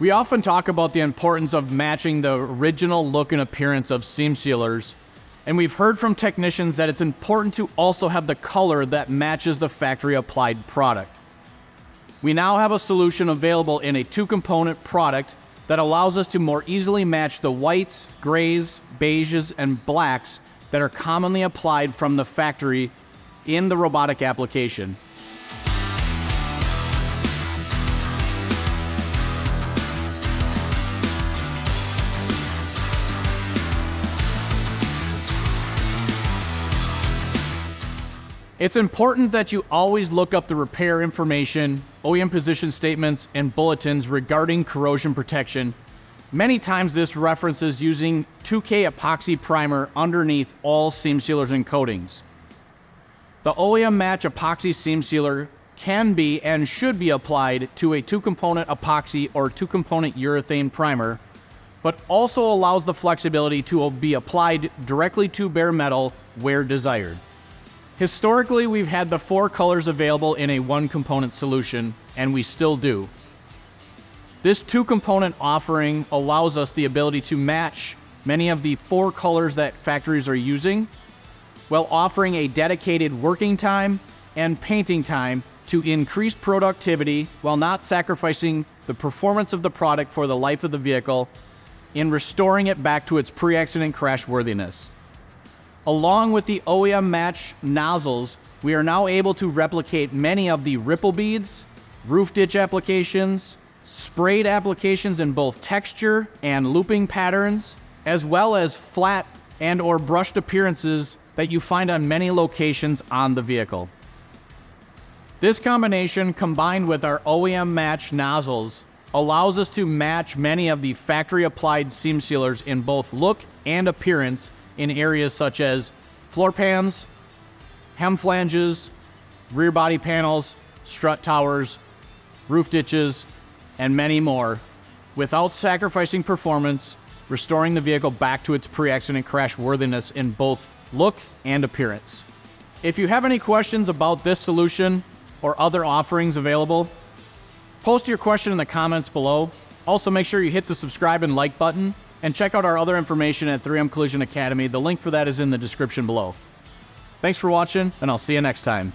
We often talk about the importance of matching the original look and appearance of seam sealers, and we've heard from technicians that it's important to also have the color that matches the factory applied product. We now have a solution available in a 2-component product that allows us to more easily match the whites, grays, beiges, and blacks that are commonly applied from the factory in the robotic application. It's important that you always look up the repair information, OEM position statements, and bulletins regarding corrosion protection. Many times this references using 2K epoxy primer underneath all seam sealers and coatings. The OEM Match epoxy seam sealer can be and should be applied to a 2-component epoxy or 2-component urethane primer, but also allows the flexibility to be applied directly to bare metal where desired. Historically, we've had the 4 colors available in a 1-component solution, and we still do. This 2-component offering allows us the ability to match many of the 4 colors that factories are using, while offering a dedicated working time and painting time to increase productivity while not sacrificing the performance of the product for the life of the vehicle in restoring it back to its pre-accident crash worthiness. Along with the OEM Match nozzles, we are now able to replicate many of the ripple beads, roof ditch applications, sprayed applications in both texture and looping patterns, as well as flat and or brushed appearances that you find on many locations on the vehicle. This combination, combined with our OEM Match nozzles, allows us to match many of the factory applied seam sealers in both look and appearance in areas such as floor pans, hem flanges, rear body panels, strut towers, roof ditches, and many more, without sacrificing performance, restoring the vehicle back to its pre-accident crash worthiness in both look and appearance. If you have any questions about this solution or other offerings available, post your question in the comments below. Also, make sure you hit the subscribe and like button, and check out our other information at 3M Collision Academy. The link for that is in the description below. Thanks for watching, and I'll see you next time.